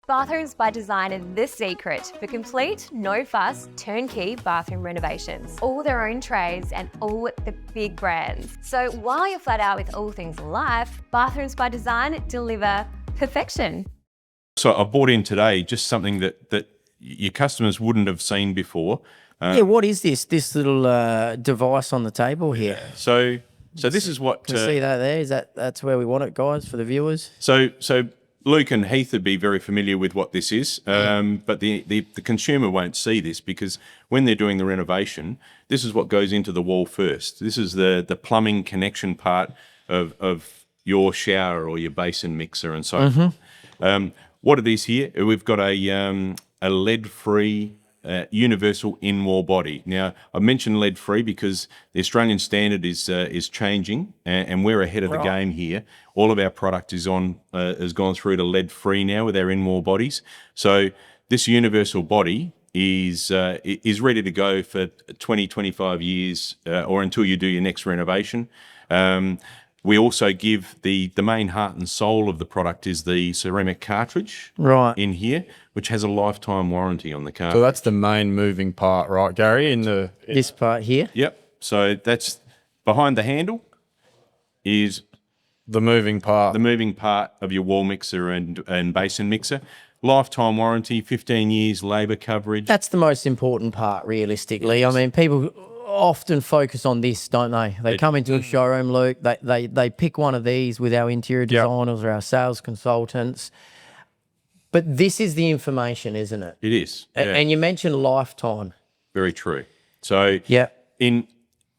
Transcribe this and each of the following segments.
Bathrooms by Design are the secret for complete, no-fuss, turnkey bathroom renovations. All their own trades and all the big brands. So while you're flat out with all things life, Bathrooms by Design deliver perfection. So I bought in today just something that your customers wouldn't have seen before. Yeah, what is this? This little device on the table here. So this is what... Can you see that there? That's where we want it, guys, for the viewers? So Luke and Heath would be very familiar with what this is, but the consumer won't see this because when they're doing the renovation, this is what goes into the wall first. This is the plumbing connection part of your shower or your basin mixer and so forth. What it is here, we've got a lead-free universal in-wall body. Now, I mentioned lead-free because the Australian standard is changing, and we're ahead of the game here. All of our product has gone through to lead-free now with our in-wall bodies. So this universal body is ready to go for 20, 25 years or until you do your next renovation. We also give the main heart and soul of the product is the ceramic cartridge in here, which has a lifetime warranty on the cartridge. So that's the main moving part, right, Gary? This part here? Yep. So that's behind the handle is the moving part. The moving part of your wall mixer and basin mixer. Lifetime warranty, 15 years labour coverage. That's the most important part, realistically. I mean, people often focus on this, don't they? They come into a showroom, Luke, they pick one of these with our interior designers or our sales consultants. But this is the information, isn't it? It is. Yeah. And you mentioned lifetime. Very true. So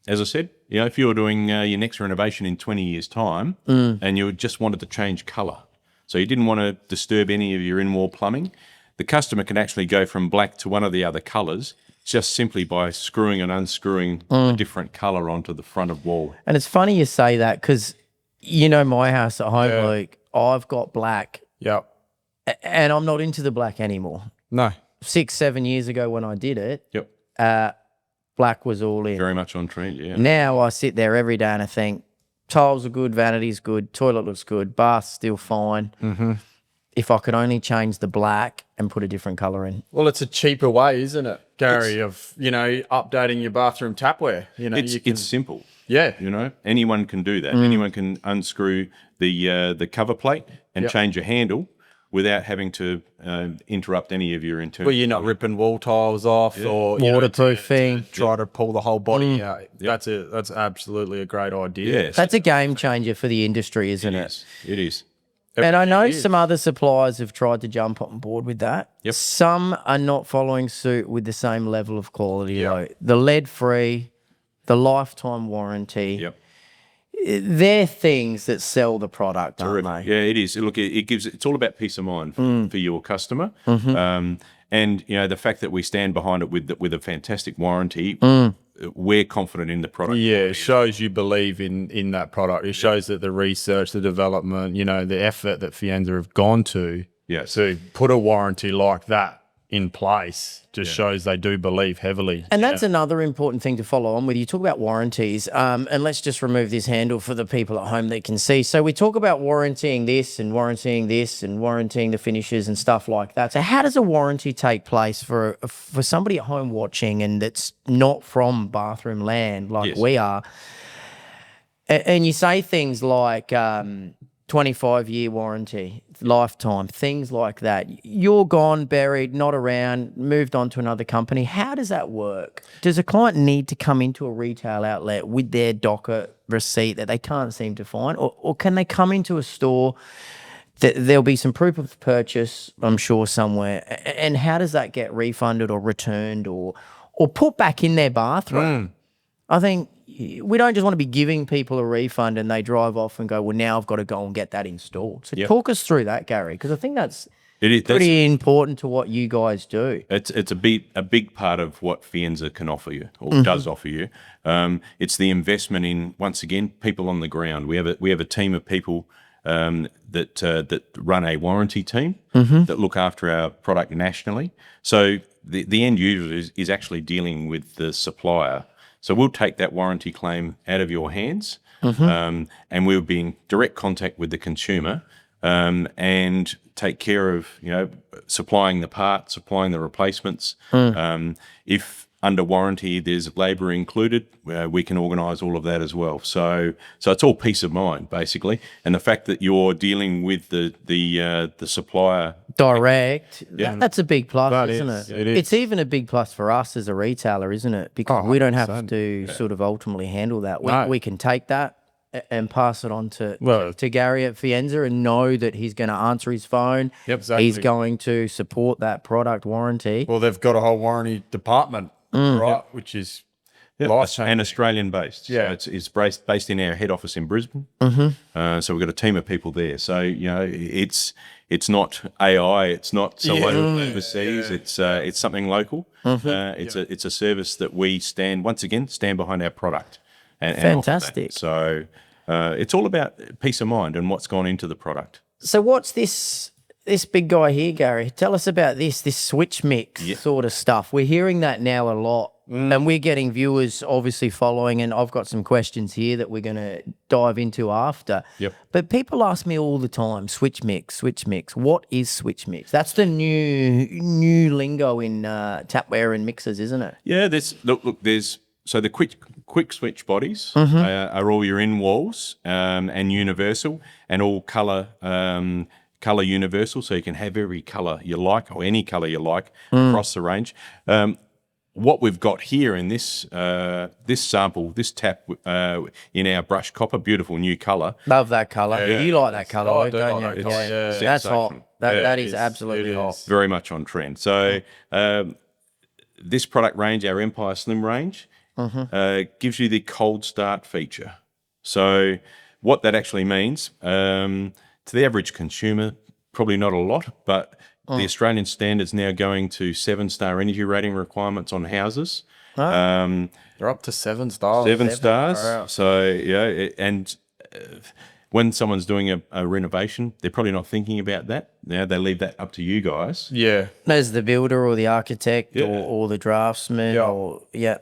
as I said, if you're doing your next renovation in 20 years' time and you just wanted to change colour, so you didn't want to disturb any of your in-wall plumbing, the customer can actually go from black to one of the other colours just simply by screwing and unscrewing a different colour onto the front of wall. And it's funny you say that because you know my house at home, Luke, I've got black. Yep. And I'm not into the black anymore. No. 6-7 years ago when I did it, black was all in. Very much on trend, yeah. Now I sit there every day and I think, tiles are good, vanity's good, toilet looks good, bath's still fine. If I could only change the black and put a different colour in. Well, it's a cheaper way, isn't it, Gary, of, updating your bathroom tapware. It's simple. Yeah. Anyone can do that. Anyone can unscrew the cover plate and change a handle without having to interrupt any of your internal. Well, you're not ripping wall tiles off or waterproofing. Try to pull the whole body out. That's absolutely a great idea. Yes. That's a game changer for the industry, isn't it? It is. And I know some other suppliers have tried to jump on board with that. Yep. Some are not following suit with the same level of quality. Though. The lead-free, the lifetime warranty. Yep. They're things that sell the product, aren't they? Yeah, it is. Look, it's all about peace of mind for your customer. And the fact that we stand behind it with a fantastic warranty, we're confident in the product. Yeah, it shows you believe in that product. It shows that the research, the development, the effort that Fienza have gone to to put a warranty like that in place just shows they do believe heavily. And that's another important thing to follow on with. You talk about warranties, and let's just remove this handle for the people at home that can see. So we talk about warrantying this and warrantying the finishes and stuff like that. So how does a warranty take place for somebody at home watching and that's not from bathroom land like we are? And you say things like 25-year warranty, lifetime, things like that. You're gone, buried, not around, moved on to another company. How does that work? Does a client need to come into a retail outlet with their docker receipt that they can't seem to find? Or can they come into a store that there'll be some proof of purchase, I'm sure, somewhere? And how does that get refunded or returned or put back in their bathroom? I think we don't just want to be giving people a refund and they drive off and go, well, now I've got to go and get that installed. So talk us through that, Garry, because I think that's pretty important to what you guys do. It's a big part of what Fienza can offer you or does offer you. It's the investment in, once again, people on the ground. We have a team of people that run a warranty team that look after our product nationally. So the end user is actually dealing with the supplier. So we'll take that warranty claim out of your hands and we'll be in direct contact with the consumer and take care of, supplying the parts, supplying the replacements. If under warranty there's labour included, we can organise all of that as well. So it's all peace of mind basically, and the fact that you're dealing with the supplier direct. Yeah. That's a big plus, That isn't is, it? it is. It's even a big plus for us as a retailer, isn't it? Because we don't have 100%. to sort of ultimately handle that. No. We can take that and pass it on to Garry at Fienza and know that he's going to answer his phone. Yep, exactly. He's going to support that product warranty. Well, they've got a whole warranty department, right? Which is life-changing. and Australian based. Yeah. So it's based in our head office in Brisbane. So we've got a team of people there. So it's not AI, it's not someone overseas. It's something local. It's a service that we stand behind our product. And Fantastic. So it's all about peace of mind and what's gone into the product. So what's this big guy here, Garry? Tell us about this switch mix sort of stuff. We're hearing that now a lot. And we're getting viewers obviously following, and I've got some questions here that we're going to dive into after. Yep. But people ask me all the time, switch mix. What is switch mix? That's the new lingo in tapware and mixers, isn't it? Yeah, so the quick switch bodies are all your in walls and universal, and all color universal, so you can have every color you like or any color you like across the range. What we've got here in this sample, this tap in our brushed copper, beautiful new color. Love that colour. Yeah. You like that colour, I do don't like you? that colour, yeah. That's hot. That is it absolutely is. hot. Very much on trend. So this product range, our Empire Slim range, gives you the cold start feature. So what that actually means, to the average consumer, probably not a lot, but the Australian standard's now going to 7-star energy rating requirements on houses. They're up to 7 stars. 7 stars. So, when someone's doing a renovation, they're probably not thinking about that. Now they leave that up to you guys. Yeah. As the builder or the architect or the draftsman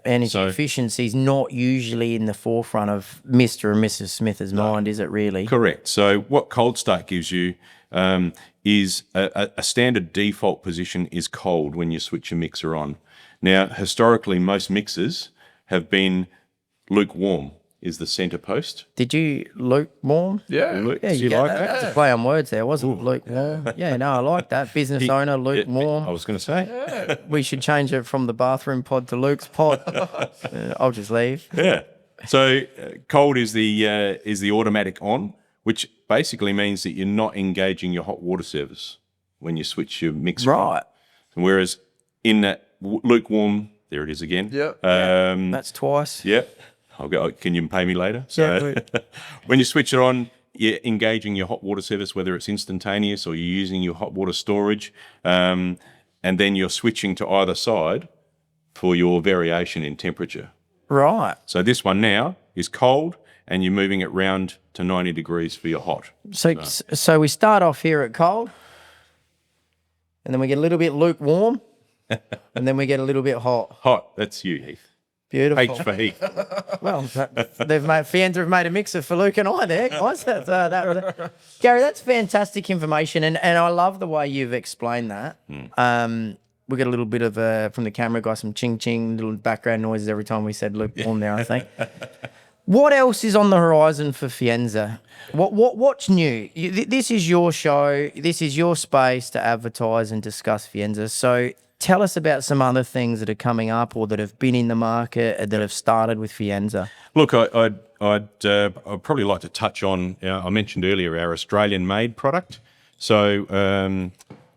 energy So- efficiency is not usually in the forefront of Mr. and Mrs. Smith's mind, is it really? Correct. So what cold start gives you is a standard default position is cold when you switch your mixer on. Now, historically, most mixers have been lukewarm is the centre post. Did you lukewarm? Yeah. Do you like that? That's a play on words there, wasn't it? Lukewarm. Yeah, no, I like that. Business owner, lukewarm. I was going to say. We should change it from the bathroom pod to Luke's pod. I'll just leave. Yeah. So cold is the automatic on, which basically means that you're not engaging your hot water service when you switch your mixer on. Right. Whereas in that lukewarm, there it is again. Yep. That's twice. Yep. I'll go. Can you pay me later? So when you switch it on, you're engaging your hot water service, whether it's instantaneous or you're using your hot water storage, and then you're switching to either side for your variation in temperature. Right. So this one now is cold, and you're moving it round to 90 degrees for your hot. So we start off here at cold, and then we get a little bit lukewarm, and then we get a little bit hot. Hot. That's you, Heath. Beautiful. H for Heath. Well, Fienza have made a mixer for Luke and I there, guys. Garry, that's fantastic information, and I love the way you've explained that. We got a little bit of from the camera guy, some ching ching, little background noises every time we said lukewarm there, I think. What else is on the horizon for Fienza? What's new? This is your show. This is your space to advertise and discuss Fienza. So tell us about some other things that are coming up or that have been in the market that have started with Fienza. Look, I'd probably like to touch on, I mentioned earlier, our Australian-made product. So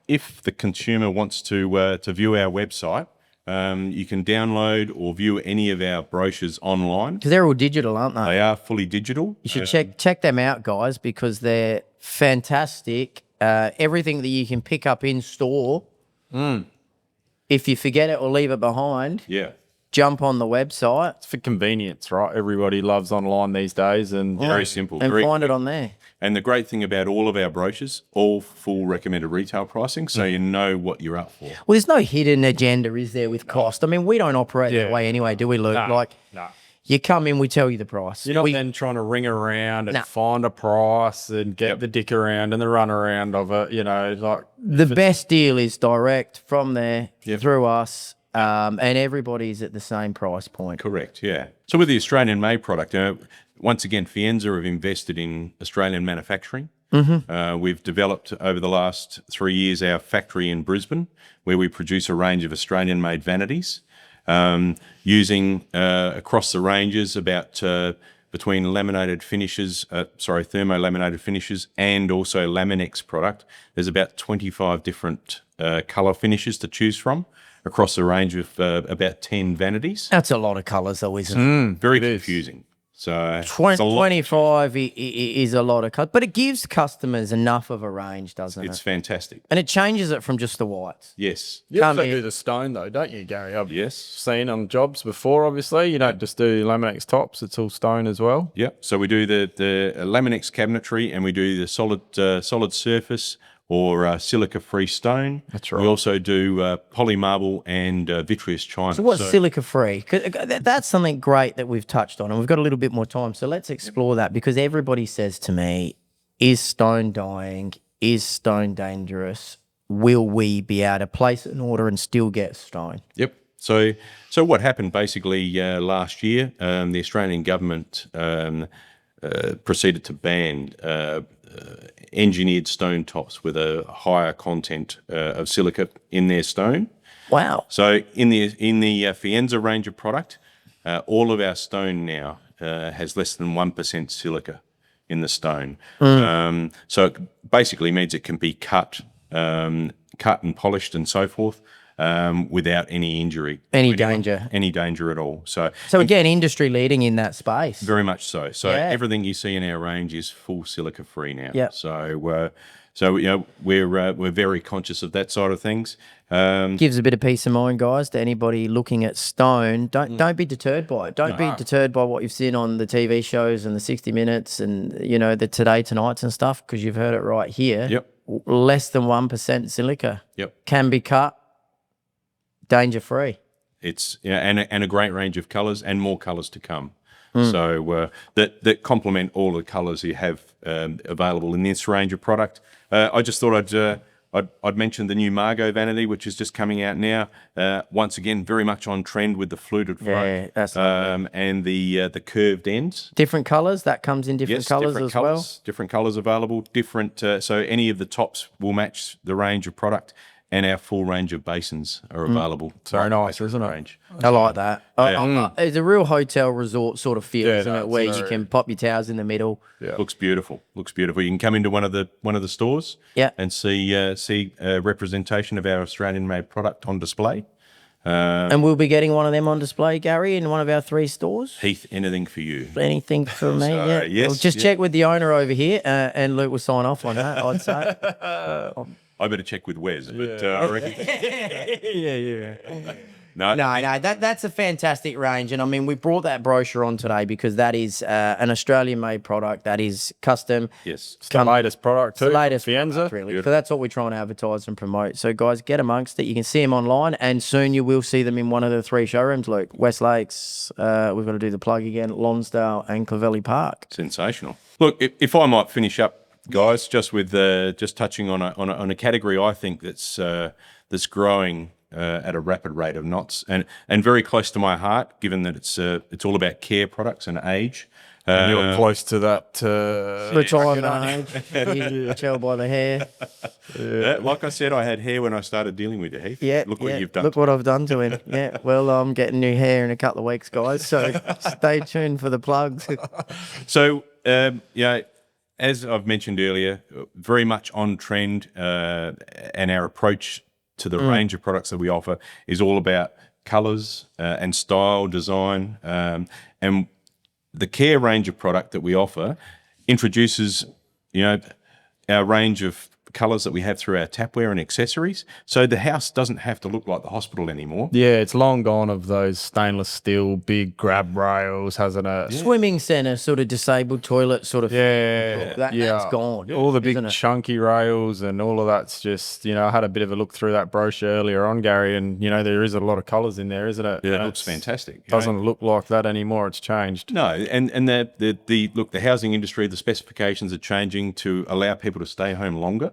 if the consumer wants to view our website, you can download or view any of our brochures online. Because they're all digital, aren't they? They are fully digital. You should check them out, guys, because they're fantastic. Everything that you can pick up in store, if you forget it or leave it behind, jump on the website. It's for convenience, right? Everybody loves online these days, and Very simple. And very find it on there. And the great thing about all of our brochures, all full recommended retail pricing, so you know what you're up for. Well, there's no hidden agenda, is there, with cost? I mean, we don't operate that way anyway, do we, Luke? No. You come in, we tell you the price. You're not then trying to ring around and Nah. find a price and get the dick around and the run around of it, you know, like The best deal is direct from there through us, and everybody's at the same price point. Correct, yeah. So with the Australian-made product, once again, Fienza have invested in Australian manufacturing. We've developed over the last 3 years our factory in Brisbane, where we produce a range of Australian-made vanities, using across the ranges about between laminated finishes, thermo-laminated finishes, and also Laminex product. There's about 25 different colour finishes to choose from across a range of about 10 vanities. That's a lot of colours, though, isn't it? Very confusing. So it's a lot. 25 is a lot of colours, but it gives customers enough of a range, doesn't It's it? fantastic. And it changes it from just the whites. Yes. you also Come here. do the stone though, don't you, Gary? I've Yes. seen on jobs before, obviously. You don't just do Laminex tops, it's all stone as well. Yep. So we do the Laminex cabinetry, and we do the solid surface or silica-free stone. That's right. We also do poly marble and vitreous china. So what's silica-free? 'Cause that's something great that we've touched on, and we've got a little bit more time. So let's explore that, because everybody says to me, is stone dying? Is stone dangerous? Will we be able to place an order and still get stone? Yep. So what happened basically last year? The Australian government proceeded to ban engineered stone tops with a higher content of silica in their stone. Wow. So in the Fienza range of product, all of our stone now has less than 1% silica in the stone. So it basically means it can be cut and polished and so forth without any injury, Any danger. any danger at all. So again, industry leading in that space. very much so. So Yeah. everything you see in our range is full silica free now. Yep. So you know we're very conscious of that side of things. Gives a bit of peace of mind, guys, to anybody looking at stone. Don't be deterred by it. Don't be deterred by what you've seen on the TV shows and the 60 Minutes and, you know, the Today Tonights and stuff, because you've heard it right here. Yep. Less than 1% silica. Yep. Can be cut. Danger free. It's and a great range of colours and more colours to come. So that complement all the colours you have available in this range of product. I just thought I'd mention the new Margot vanity, which is just coming out now. Once again, very much on trend with the fluted front, Yeah, that's lovely. and the curved ends. Different colours. That comes in different colours different as colours, well. different colours available. Different. So any of the tops will match the range of product. And our full range of basins are available. Very nice, isn't it? Range. I like that. It's a real hotel resort sort of feel, isn't it? that's Where you very- can pop your towels in the middle. Yeah. Looks beautiful. Looks beautiful. You can come into one of the stores. Yeah. And see a representation of our Australian-made product on display. And we'll be getting one of them on display, Gary, in one of our 3 stores. Heath, anything for you. Anything for me? So, Yeah. yes, Well, just check with the owner over here, and Luke will sign off on that, I'd say. I better check with Wes, but I reckon. Yeah. No. No, that's a fantastic range. And I mean, we brought that brochure on today because that is an Australian-made product that is custom. Yes. It's the latest product too. The latest Fienza. product, really. So that's what we try and advertise and promote. So guys, get amongst it. You can see them online, and soon you will see them in one of the 3 showrooms, Luke. West Lakes, we've got to do the plug again, Lonsdale and Clovelly Park. Sensational. Look, if I might finish up, guys, just with just touching on a category I think that's growing at a rapid rate of knots and very close to my heart, given that it's all about care products and age. You're close to that. Retirement age. You tell by the hair. Like I said, I had hair when I started dealing with you, Heath. Yeah. Look what yeah. you've done. Look what I've done to him. Yeah. Well, I'm getting new hair in a couple of weeks, guys. So stay tuned for the plugs. So, as I've mentioned earlier, very much on trend, and our approach to the range of products that we offer is all about colours and style, design, and the care range of product that we offer introduces, our range of colours that we have through our tapware and accessories. So the house doesn't have to look like the hospital anymore. Yeah, it's long gone of those stainless steel big grab rails, hasn't it? Swimming centre sort of disabled toilet sort of Yeah, that's gone. All the big isn't it? chunky rails and all of that's just, you know, I had a bit of a look through that brochure earlier on, Gary, and, you know, there is a lot of colours in there, isn't it? Yeah, And it looks it's- fantastic. you know. Doesn't look like that anymore. It's changed. No, and the housing industry, the specifications are changing to allow people to stay home longer.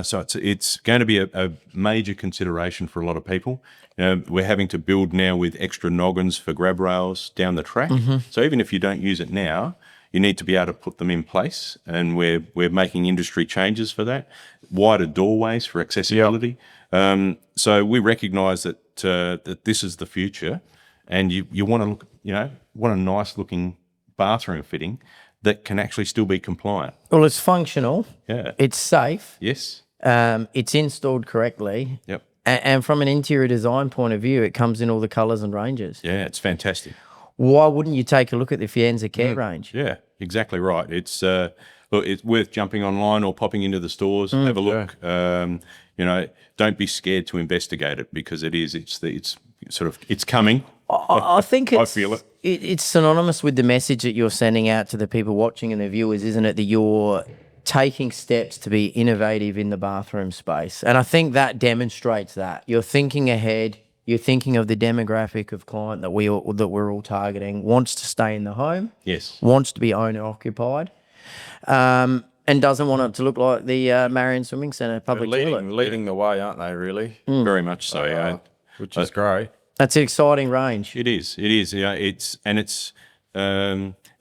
So it's going to be a major consideration for a lot of people. We're having to build now with extra noggins for grab rails down the track. So even if you don't use it now, you need to be able to put them in place, and we're making industry changes for that. Wider doorways for accessibility. So we recognise that this is the future, and you want to look, want a nice looking bathroom fitting that can actually still be compliant. Well, it's functional. Yeah. It's safe. Yes. It's installed correctly. Yep. And from an interior design point of view, it comes in all the colours and ranges. Yeah, it's fantastic. Why wouldn't you take a look at the Fienza Quik range? Yeah, exactly right. It's it's worth jumping online or popping into the stores, have a look. Don't be scared to investigate it, because it's coming. I think I feel it. It's synonymous with the message that you're sending out to the people watching and the viewers, isn't it? That you're taking steps to be innovative in the bathroom space. And I think that demonstrates that. You're thinking ahead. You're thinking of the demographic of client that we're all targeting, wants to stay in the home, Yes. wants to be owner occupied, and doesn't want it to look like the Marion Swimming Centre public toilet. Leading the way, aren't they, really? Very much so. Yeah. Which is great. That's an exciting range. It is. Yeah, it's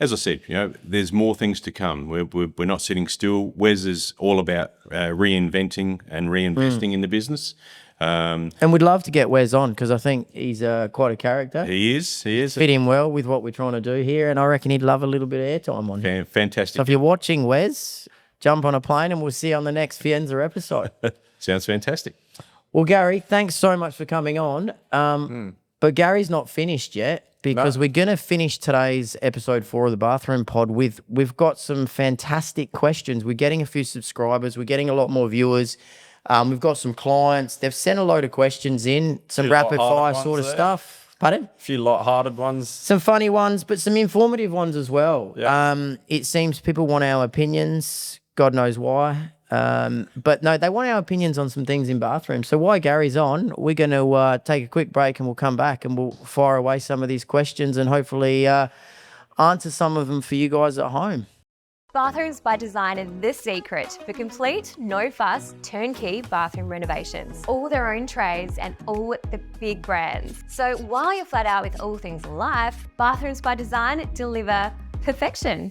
as I said, there's more things to come. We're not sitting still. Wes is all about reinventing and reinvesting in the business. And we'd love to get Wes on, because I think he's quite a character. He is. Fit in well with what we're trying to do here, and I reckon he'd love a little bit of airtime on here. Fantastic. So if you're watching, Wes, jump on a plane and we'll see you on the next Fienza episode. Sounds fantastic. Well, Garry, thanks so much for coming on. But Gary's not finished yet, because we're going to finish today's episode 4 of the Bathroom Pod we've got some fantastic questions. We're getting a few subscribers. We're getting a lot more viewers. We've got some clients. They've sent a load of questions in, some rapid fire sort of stuff. Pardon? A few light-hearted ones. Some funny ones, but some informative ones as well. Yeah. It seems people want our opinions. God knows why. But no, they want our opinions on some things in bathrooms. So while Gary's on, we're going to take a quick break, and we'll come back and we'll fire away some of these questions and hopefully answer some of them for you guys at home. Bathrooms by Design is the secret for complete, no-fuss, turnkey bathroom renovations. All their own trays and all the big brands. So while you're flat out with all things life, Bathrooms by Design deliver perfection.